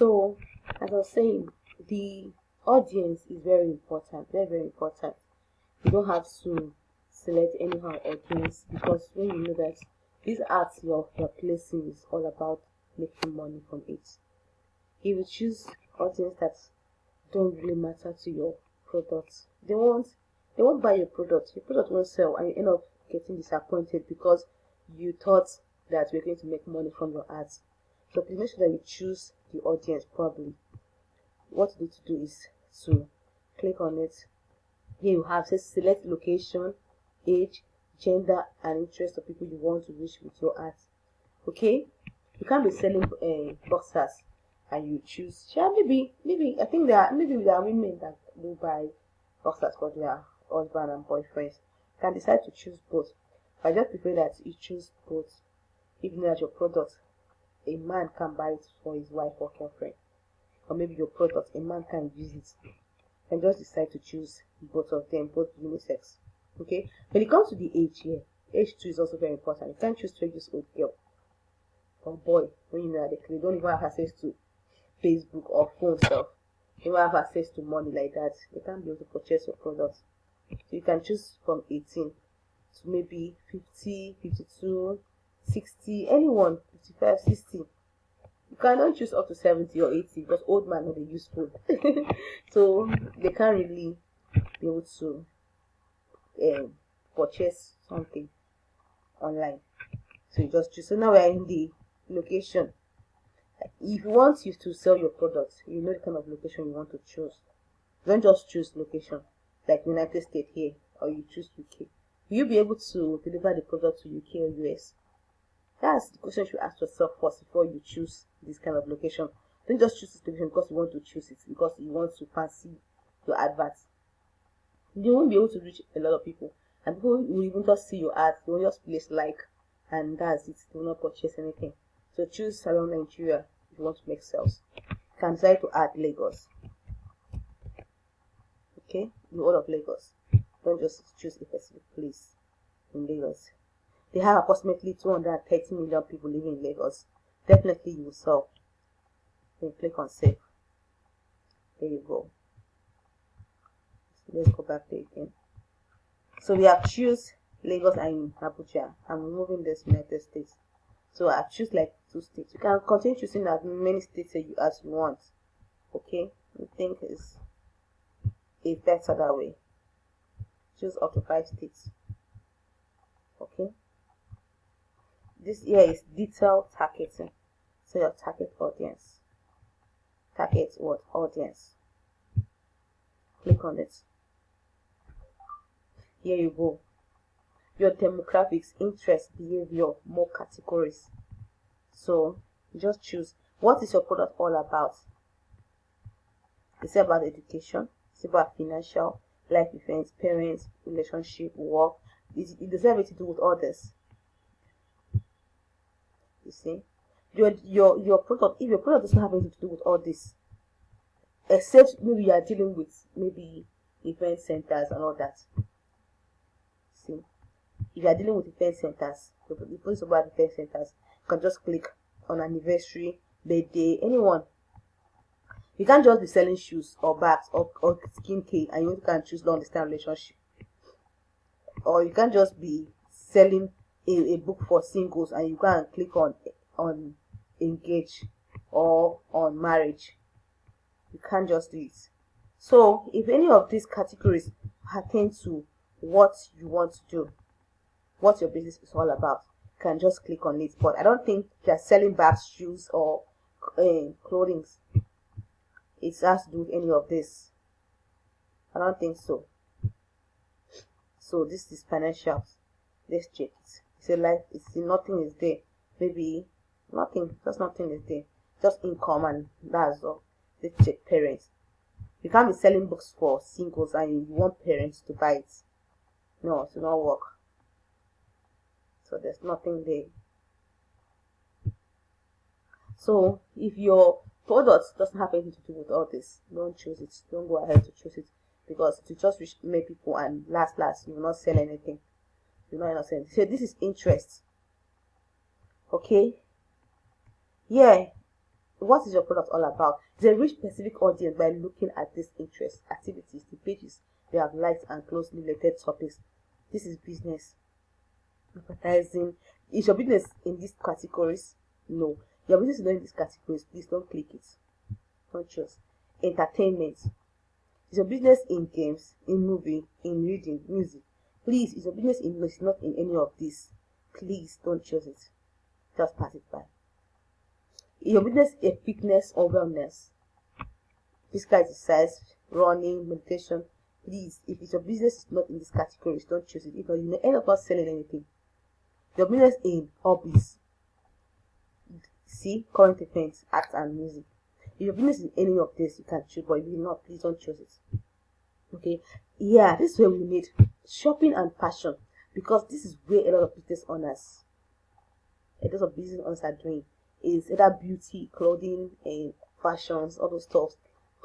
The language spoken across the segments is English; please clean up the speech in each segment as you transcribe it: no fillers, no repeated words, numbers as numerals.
So, as I was saying, the audience is very important, very, very important. You don't have to select anyhow audience, because when you know that these ads you're placing is all about making money from it, if you choose audience that don't really matter to your product, they won't buy your product won't sell, and you end up getting disappointed because you thought that you're going to make money from your ads. So please make sure that you choose the audience properly. What you need to do is to click on it. Here you have, say, select location, age, gender, and interest of people you want to reach with your ads. Okay, you can't be selling boxers and you choose. Yeah, maybe I think there are women that do buy boxers for their husband and boyfriends. You can decide to choose both. I just prefer that you choose both. If you know that your product, a man can buy it for his wife or girlfriend, or maybe your product, a man can use it, and just decide to choose both of them, both unisex. Okay, when it comes to the age here, age too is also very important. You can't choose 12 years old girl or boy when you know that they don't even have access to Facebook or phone stuff. They don't have access to money like that. They can't be able to purchase your product. So you can choose from 18 to maybe 50, 52, 60, anyone, 55, 60. You cannot choose up to 70 or 80 because old man know they use phone. So they can't really be able to purchase something online. So you just choose. So now we're in the location. If you want you to sell your product, you know the kind of location you want to choose. Don't just choose location like United States here, or you choose UK. Will you be able to deliver the product to UK or US? That's the question you should ask yourself first before you choose this kind of location. Don't just choose this location because you want to choose it, because you want to fancy your advert. You won't be able to reach a lot of people, and people will even just see your ads. They will just place like, and that's it. They will not purchase anything. So choose around Nigeria if you want to make sales. You can decide to add Lagos. Okay, the whole of Lagos. Don't just choose a specific place in Lagos. They have approximately 230 million people living in Lagos. Definitely you will sell. Then click on save. There you go. So let's go back there again. So we have choose Lagos and Abuja. I'm removing this United States. So I choose like 2 states. You can continue choosing as many states as you want. Okay, I think it's better that way. Choose up to 5 states. Okay. This here is detailed targeting. So your target audience. Target what audience? Click on it. Here you go. Your demographics, interest, behavior, more categories. So just choose what is your product all about. It's about education, it's about financial, life events, parents, relationship, work. It does everything to do with others. You see, your product, if your product doesn't have anything to do with all this, except maybe you are dealing with maybe event centers and all that. See, if you are dealing with event centers, the police about event centers, you can just click on anniversary, birthday, anyone. You can't just be selling shoes or bags or skincare and you can choose long distance relationship. Or you can't just be selling a book for singles and you can click on engage or on marriage. You can't just do it. So if any of these categories pertain to what you want to do, what your business is all about, you can just click on it. But I don't think you're selling bags, shoes, or clothing. It has to do with any of this. I don't think so. So this is financials. Let's check it. It's a life. It's nothing is there. Maybe nothing. Just nothing is there. Just income and that's all. Let's check parents. You can't be selling books for singles and you want parents to buy it. No, it will not work. So there's nothing there. So if your product doesn't have anything to do with all this, don't choose it. Don't go ahead to choose it, because it will just reach many people and last you will not sell anything. You will not sell anything. So this is interest. Okay. Yeah. what is your product all about? They reach specific audience by looking at these interests, activities, the pages they have liked, and closely related topics. This is business. Advertising. Is your business in these categories? No. Your business is not in these categories. Please don't click it. Don't choose. Entertainment. Is your business in games, in movie, in reading, music? Please, is your business in English, not in any of these? Please don't choose it. Just pass it by. Is your business a fitness or wellness? Physical exercise, running, meditation? Please, if it's your business is not in these categories, don't choose it. If not, you may end up not selling anything. Your business in hobbies. See, current events, art and music. If your business in any of this, you can choose, but if you're not, please don't choose it. Okay, yeah, this is where we need shopping and fashion, because this is where a lot of business owners, are doing, is either beauty, clothing, and fashions, all those stuff,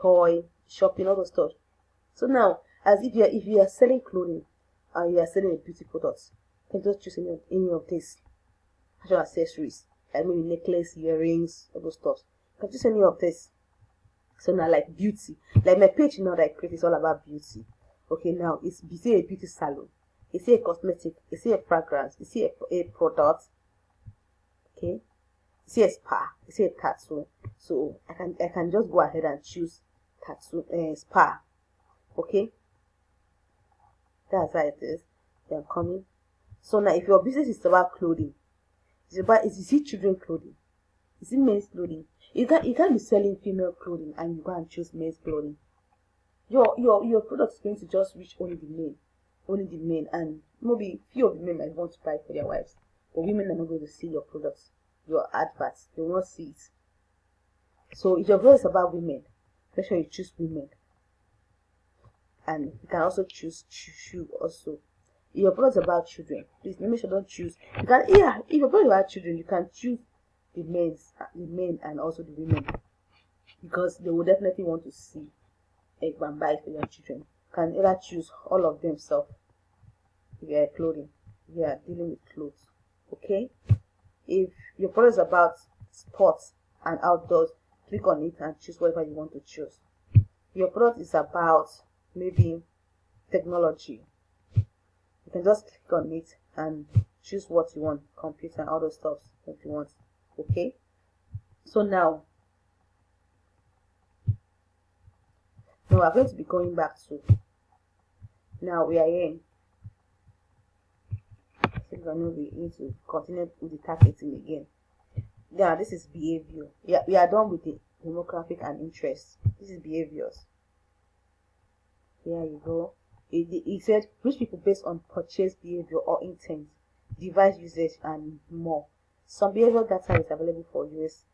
toy, shopping, all those stuff. So now, as if you are selling clothing and you are selling a beauty product, you can just choose any of these fashion accessories, like maybe necklace, earrings, all those stuff. You can choose any of this. So now, like beauty, like my page now that I create is all about beauty. Okay, now is it a beauty salon? Is it a cosmetic? Is it a fragrance? Is it a product? Okay, is it a spa? Is it a tattoo? So I can just go ahead and choose tattoo, spa. Okay, that's how it is. Then coming. So now, if your business is about clothing, is it children clothing? Is it men's clothing? You can't be selling female clothing and you go and choose men's clothing. Your product is going to just reach only the men, and maybe few of the men might want to buy for their wives, but women are not going to see your products, your adverts. They will not see it. So if your product is about women, make sure you choose women, and you can also choose shoe also. If your product is about children, please make sure don't choose. You can if your product is about children, you can choose the men and also the women, because they will definitely want to see and buy for your children. You can either choose all of them self if you are clothing, if you are dealing with clothes. Okay, if your product is about sports and outdoors, click on it and choose whatever you want to choose. If your product is about maybe technology, you can just click on it and choose what you want, computer and all those stuff that you want. Okay, so now we are going to be going back to, now we are here. So we need to continue with the targeting again. Now this is behavior. Yeah, we are done with the demographic and interest. This is behaviors. Here you go. It said reach people based on purchase behavior or intent, device usage, and more. Some behavioral data is available for US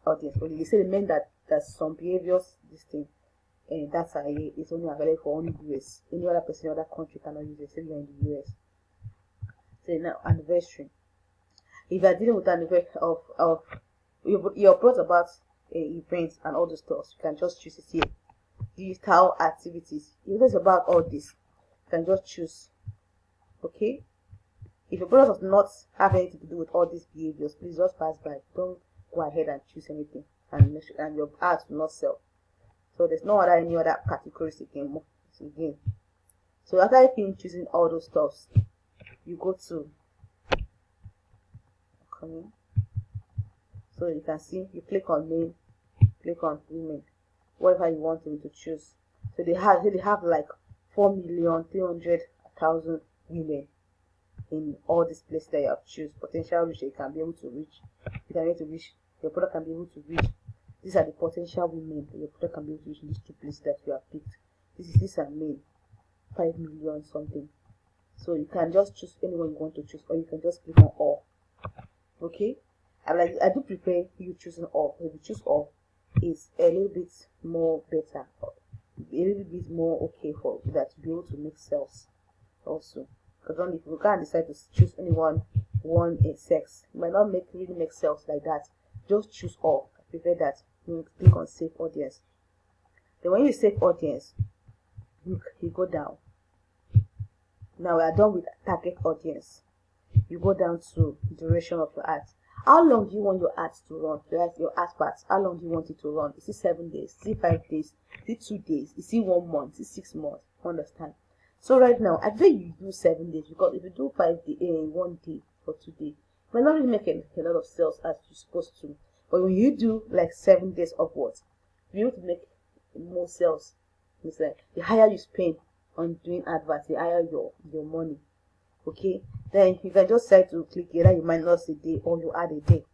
audience only. They say the meant that some behaviors, this thing, data is only available for only US. Any other person in other country cannot use it. Say you're in the US. So now anniversary. If you are dealing with anniversary of your product about events and all the stuff, you can just choose it here. Digital activities. If it's about all this, you can just choose. Okay. If your product does not have anything to do with all these behaviors, please just pass by. Don't go ahead and choose anything, and your ads will not sell. So there's no any other categories again. So after you finish choosing all those stuffs, you go to coming. So you can see you click on men, click on women, whatever you want them to choose. So they have like 4,300,000 women in all these places that you have choose. Potential reach you can be able to reach. Your product can be able to reach. These are the potential women that your product can be able to reach in these two places that you have picked. These are men, 5 million something. So you can just choose anyone you want to choose, or you can just click on all. Okay, I do prefer you choosing all. If you choose all, it's a little bit more better, a little bit more okay for that to be able to make sales also. Because if you can't decide to choose one sex, you might not really make sales like that. Just choose all. I prefer that. You click on save audience. Then when you save audience, you go down. Now we are done with target audience. You go down to duration of your ads. How long do you want your ads to run? Like your ad part, how long do you want it to run? Is it 7 days? Is it 5 days? Is it 2 days? Is it 1 month? Is it 6 months? Understand? So right now, I bet you do 7 days, because if you do 5 days, 1 day or 2 days, you might not really make a lot of sales as you're supposed to. But when you do like 7 days upwards, you're able to make more sales. It's like the higher you spend on doing adverts, the higher your money. Okay, then you can just decide to click either you minus a day or you add a day.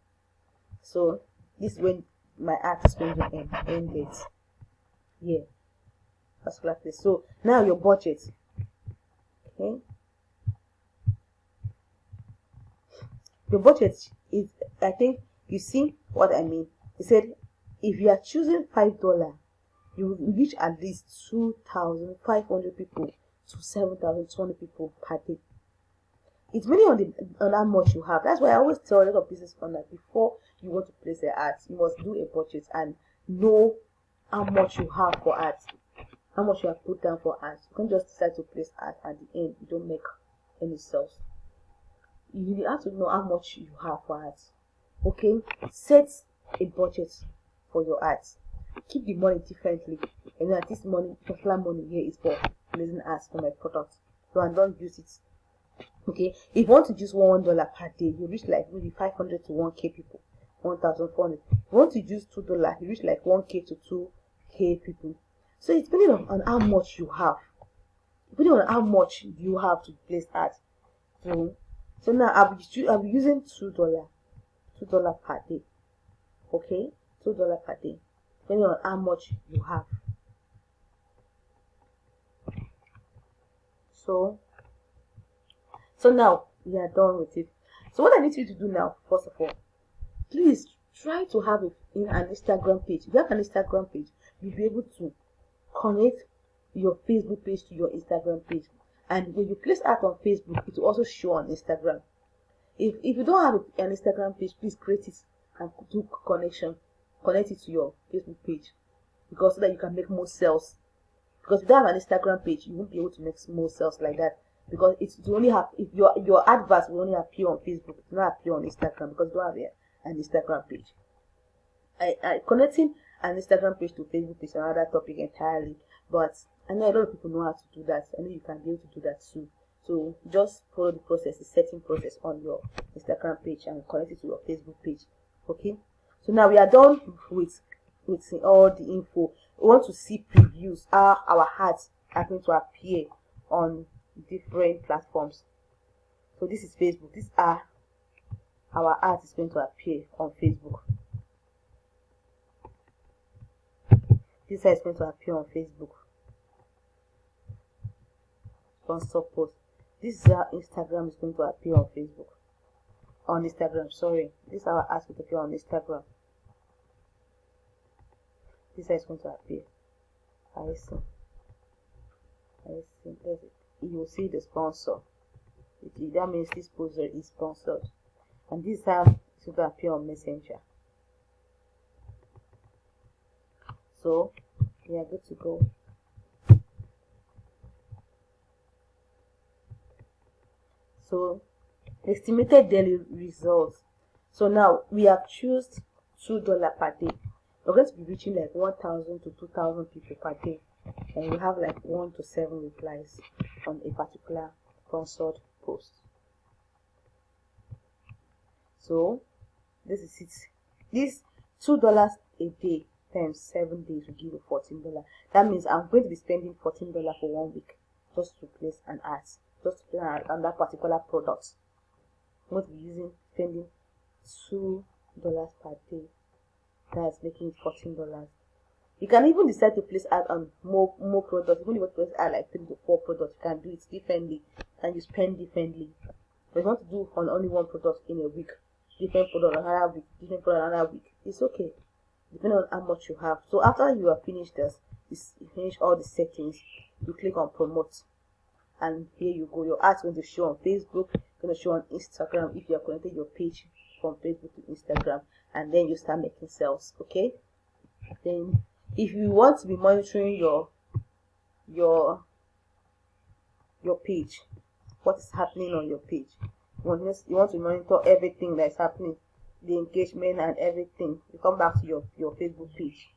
So this is when my ad is going to end it. Yeah, that's like this. So now your budget. Okay, your budget is, I think you see what I mean. He said if you are choosing $5, you will reach at least 2,500 people to 7,200 people per day. It's really on how much you have. That's why I always tell a lot of business owners, before you want to place their ads, you must do a budget and know how much you have for ads, how much you have put down for ads. You can't just decide to place ads at the end, you don't make any sales. You have to know how much you have for ads. Okay, set a budget for your ads. Keep the money differently. And that this money, particular money here, is for placing ads for my product. So I don't use it. Okay, if you want to use $1 per day, you reach like maybe 500 to 1k people, 1,400. If you want to use $2, you reach like 1k to 2k people. So it's depending on how much you have. Depending on how much you have to place ads. So now I'll be using $2 per day. Okay, $2 per day, depending on how much you have. So now we are done with it. So what I need you to do now, first of all, please try to have it in an Instagram page. If you have an Instagram page, you'll be able to connect your Facebook page to your Instagram page. And when you place art on Facebook, it will also show on Instagram. If you don't have an Instagram page, please create it and do connect it to your Facebook page, because so that you can make more sales. Because if you don't have an Instagram page, you won't be able to make more sales like that, because it only have, if your adverts will only appear on Facebook, it will not appear on Instagram, because you don't have an Instagram page. Connecting an Instagram page to Facebook is another topic entirely, but I know a lot of people know how to do that. I know you can be able to do that too. So just follow the process, the setting process on your Instagram page, and connect it to your Facebook page. Okay, so now we are done with all the info. We want to see previews, how our ads are going to appear on different platforms. So this is Facebook. These are our ads is going to appear on Facebook. This is going to appear on Facebook. Sponsor post. This is how Instagram is going to appear on Facebook. On Instagram, sorry. This is how ads going to appear on Instagram. This is going to appear. I see. You will see the sponsor. That means this poster is sponsored. And this is how it's going to appear on Messenger. So we are good to go. So estimated daily results. So now we have chosen $2 per day. We're going to be reaching like 1,000 to 2,000 people per day, and we have like 1 to 7 replies on a particular sponsored post. So this is it. This $2 a day times 7 days will give you $14. That means I'm going to be spending $14 for 1 week just to place an ad, just to place an ad on that particular product. I'm going to be spending $2 per day. That's making it $14. You can even decide to place ad on more products. Even if you want to place ad like 3 to 4 products, you can do it differently and you spend differently. But if you want to do on only one product in a week, different product another week, different product another week, it's okay, depending on how much you have. So after you have finished this, you finish all the settings, you click on promote, and here you go. Your ads going to show on Facebook, going to show on Instagram if you have connected your page from Facebook to Instagram, and then you start making sales. Okay, then if you want to be monitoring your page, what is happening on your page, you want to monitor everything that is happening the engagement and everything, you come back to your Facebook page.